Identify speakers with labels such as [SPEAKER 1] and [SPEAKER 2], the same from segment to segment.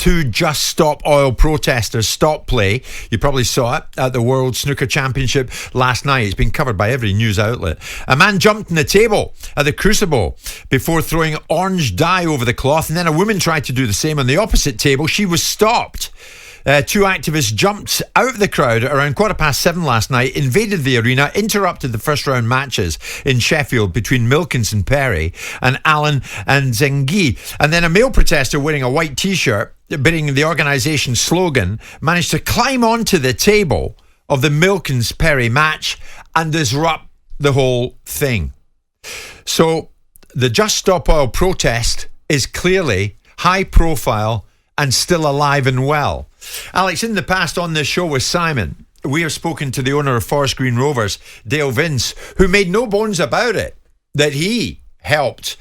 [SPEAKER 1] two Just Stop Oil protesters stop play. You probably saw it at the World Snooker Championship last night. It's been covered by every news outlet. A man jumped in the table at the Crucible before throwing orange dye over the cloth, and then a woman tried to do the same on the opposite table. She was stopped. Two activists jumped out of the crowd around 7:15 last night, invaded the arena, interrupted the first round matches in Sheffield between Milkins and Perry and Allen and Zengi. And then a male protester wearing a white T-shirt bearing the organisation's slogan managed to climb onto the table of the Milkins-Perry match and disrupt the whole thing. So the Just Stop Oil protest is clearly high profile and still alive and well. Alex, in the past on this show with Simon, we have spoken to the owner of Forest Green Rovers, Dale Vince, who made no bones about it, that he helped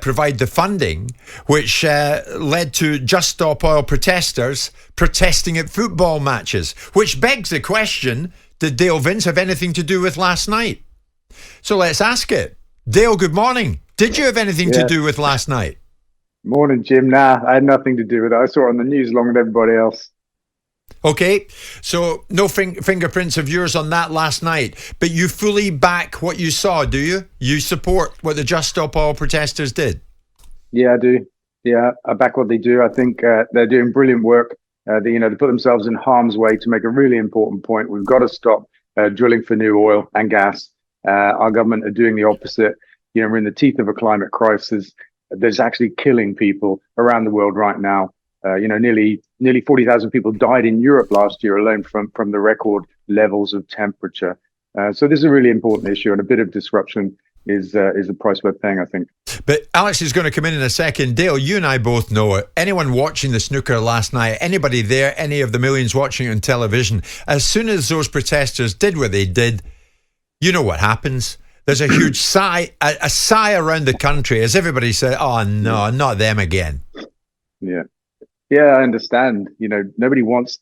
[SPEAKER 1] provide the funding, which led to Just Stop Oil protesters protesting at football matches, which begs the question, did Dale Vince have anything to do with last night? So let's ask it. Dale, good morning. Did you have anything to do with last night?
[SPEAKER 2] Morning, Jim. Nah, I had nothing to do with it. I saw it on the news along with everybody else.
[SPEAKER 1] Okay, so no fingerprints of yours on that last night, but you fully back what you saw, do you? You support what the Just Stop Oil protesters did?
[SPEAKER 2] Yeah, I do. Yeah, I back what they do. I think they're doing brilliant work. They put themselves in harm's way to make a really important point. We've got to stop drilling for new oil and gas. Our government are doing the opposite. We're in the teeth of a climate crisis. There's actually killing people around the world right now. Nearly 40,000 people died in Europe last year alone from the record levels of temperature. So this is a really important issue, and a bit of disruption is a price worth paying, I think.
[SPEAKER 1] But Alex is going to come in a second. Dale, you and I both know it. Anyone watching the snooker last night, anybody there, any of the millions watching it on television, as soon as those protesters did what they did, you know what happens. There's a huge sigh around the country as everybody said, oh, no, not them again.
[SPEAKER 2] Yeah, I understand. Nobody wants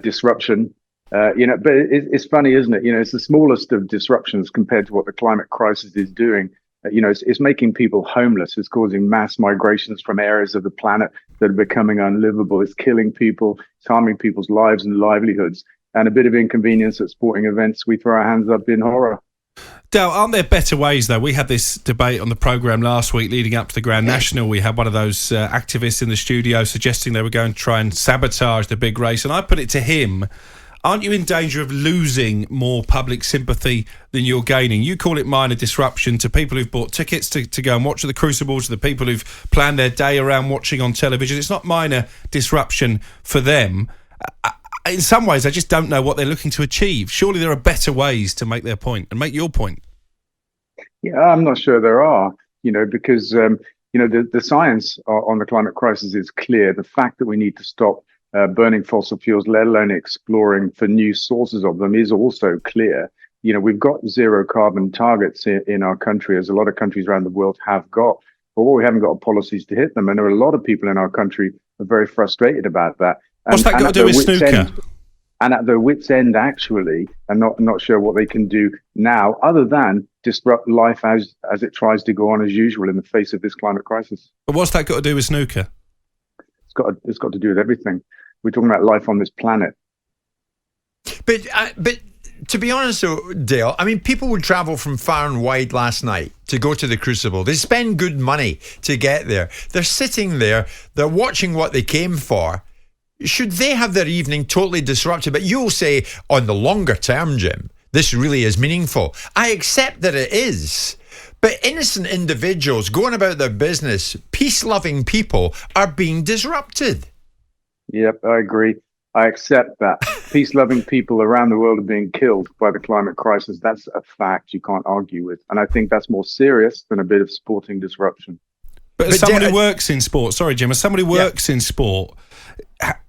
[SPEAKER 2] disruption, but it's funny, isn't it? It's the smallest of disruptions compared to what the climate crisis is doing. It's making people homeless. It's causing mass migrations from areas of the planet that are becoming unlivable. It's killing people. It's harming people's lives and livelihoods. And a bit of inconvenience at sporting events, we throw our hands up in horror.
[SPEAKER 3] Dale, aren't there better ways, though? We had this debate on the programme last week leading up to the Grand National. We had one of those activists in the studio suggesting they were going to try and sabotage the big race. And I put it to him, aren't you in danger of losing more public sympathy than you're gaining? You call it minor disruption to people who've bought tickets to go and watch the Crucible, to the people who've planned their day around watching on television. It's not minor disruption for them. In some ways, I just don't know what they're looking to achieve. Surely there are better ways to make their point and make your point.
[SPEAKER 2] Yeah, I'm not sure there are, because, the science on the climate crisis is clear. The fact that we need to stop burning fossil fuels, let alone exploring for new sources of them, is also clear. We've got zero carbon targets in our country, as a lot of countries around the world have got. But what we haven't got are policies to hit them. And there are a lot of people in our country who are very frustrated about that.
[SPEAKER 3] What's that got to do with snooker?
[SPEAKER 2] And at their wits' end, actually, and not sure what they can do now, other than disrupt life as it tries to go on as usual in the face of this climate crisis.
[SPEAKER 3] But what's that got to do with snooker?
[SPEAKER 2] It's got to do with everything. We're talking about life on this planet.
[SPEAKER 1] But to be honest, though, Dale, people would travel from far and wide last night to go to the Crucible. They spend good money to get there. They're sitting there. They're watching what they came for. Should they have their evening totally disrupted? But you'll say, on the longer term, Jim, this really is meaningful. I accept that it is. But innocent individuals going about their business, peace-loving people, are being disrupted.
[SPEAKER 2] Yep, I agree. I accept that. Peace-loving people around the world are being killed by the climate crisis. That's a fact you can't argue with. And I think that's more serious than a bit of sporting disruption.
[SPEAKER 3] But as someone who works in sport, sorry, Jim, as somebody who works in sport,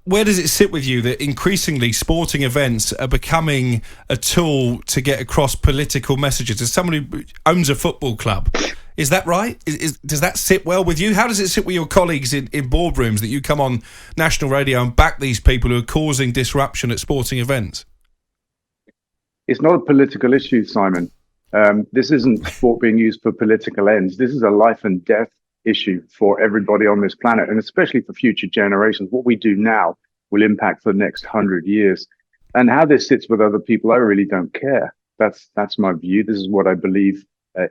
[SPEAKER 3] where does it sit with you that increasingly sporting events are becoming a tool to get across political messages? As somebody who owns a football club, is that right? Does that sit well with you? How does it sit with your colleagues in boardrooms that you come on national radio and back these people who are causing disruption at sporting events?
[SPEAKER 2] It's not a political issue, Simon. This isn't sport being used for political ends. This is a life and death issue for everybody on this planet, and especially for future generations. What we do now will impact for the next 100 years. And how this sits with other people, I really don't care. That's my view. This is what I believe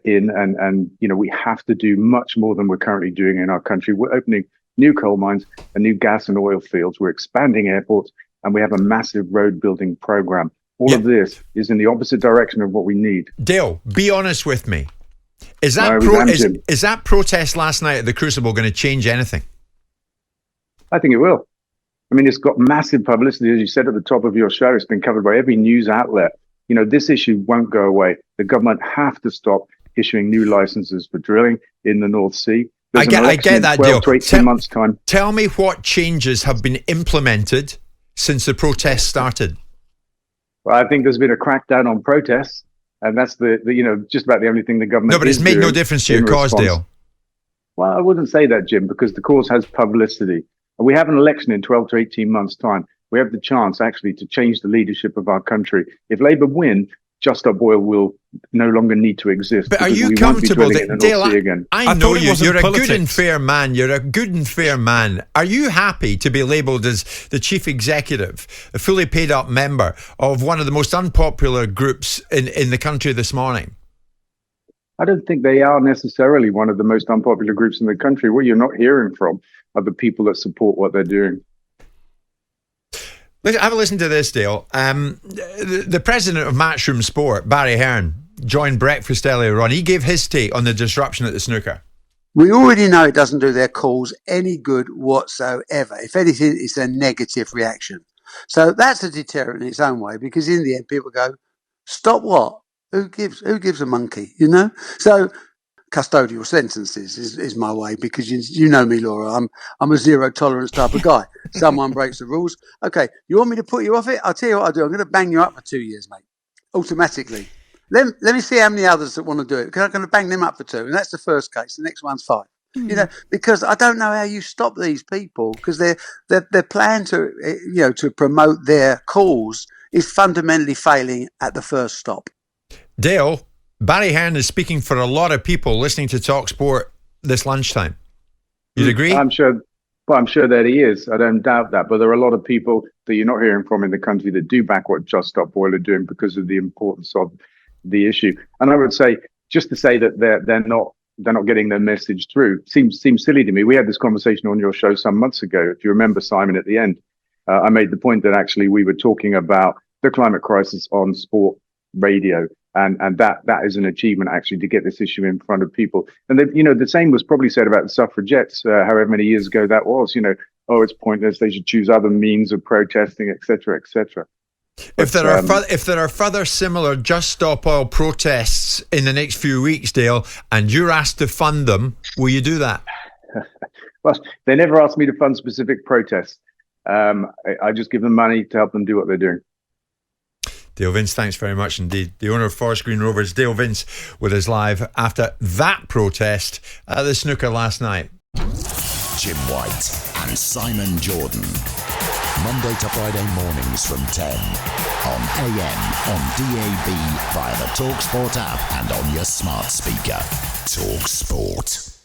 [SPEAKER 2] in. And we have to do much more than we're currently doing in our country. We're opening new coal mines and new gas and oil fields. We're expanding airports, and we have a massive road building program. All of this is in the opposite direction of what we need.
[SPEAKER 1] Dale, be honest with me. Is that is that protest last night at the Crucible going to change anything?
[SPEAKER 2] I think it will. I mean, it's got massive publicity, as you said at the top of your show. It's been covered by every news outlet. This issue won't go away. The government have to stop issuing new licenses for drilling in the North Sea.
[SPEAKER 1] I get that, Dale.
[SPEAKER 2] 12 to 18 months' time.
[SPEAKER 1] Tell me what changes have been implemented since the protest started.
[SPEAKER 2] Well, I think there's been a crackdown on protests, and that's just about the only thing the government.
[SPEAKER 1] No, but it's made no difference to your cause, Dale.
[SPEAKER 2] Well, I wouldn't say that, Jim, because the cause has publicity. We have an election in 12 to 18 months' time. We have the chance, actually, to change the leadership of our country. If Labour win, Just Stop Oil will no longer need to exist.
[SPEAKER 1] But are you comfortable that, Dale, I know you're a
[SPEAKER 3] politics.
[SPEAKER 1] good and fair man. You're a good and fair man. Are you happy to be labelled as the chief executive, a fully paid up member of one of the most unpopular groups in the country this morning?
[SPEAKER 2] I don't think they are necessarily one of the most unpopular groups in the country. What you're not hearing from are the people that support what they're doing.
[SPEAKER 1] Have a listen to this, Dale. The president of Matchroom Sport, Barry Hearn, joined Breakfast earlier on. He gave his take on the disruption at the snooker.
[SPEAKER 4] We already know it doesn't do their cause any good whatsoever. If anything, it's a negative reaction. So that's a deterrent in its own way, because in the end, people go, stop what? Who gives a monkey, So custodial sentences is my way, because you know me, Laura. I'm a zero tolerance type of guy. Someone breaks the rules. Okay, you want me to put you off it? I'll tell you what I'll do. I'm going to bang you up for 2 years, mate. Automatically. Let me see how many others that want to do it, because I'm going to bang them up for 2. And that's the first case. The next one's 5. Because I don't know how you stop these people, because their plan to promote their cause is fundamentally failing at the first stop.
[SPEAKER 1] Dale, Barry Hearn is speaking for a lot of people listening to talkSPORT this lunchtime. You'd agree?
[SPEAKER 2] I'm sure that he is. I don't doubt that. But there are a lot of people that you're not hearing from in the country that do back what Just Stop Oil are doing because of the importance of the issue. And I would say, just to say that they're not getting their message through seems silly to me. We had this conversation on your show some months ago. If you remember, Simon, at the end, I made the point that actually we were talking about the climate crisis on sport radio. And that is an achievement, actually, to get this issue in front of people. And the same was probably said about the suffragettes, however many years ago that was. It's pointless. They should choose other means of protesting, et cetera, et cetera.
[SPEAKER 1] If there are further similar Just Stop Oil protests in the next few weeks, Dale, and you're asked to fund them, will you do that?
[SPEAKER 2] Well, they never asked me to fund specific protests. I just give them money to help them do what they're doing.
[SPEAKER 1] Dale Vince, thanks very much indeed. The owner of Forest Green Rovers, Dale Vince, with us live after that protest at the snooker last night.
[SPEAKER 5] Jim White and Simon Jordan. Monday to Friday mornings from 10 on AM, on DAB, via the talkSPORT app and on your smart speaker. talkSPORT.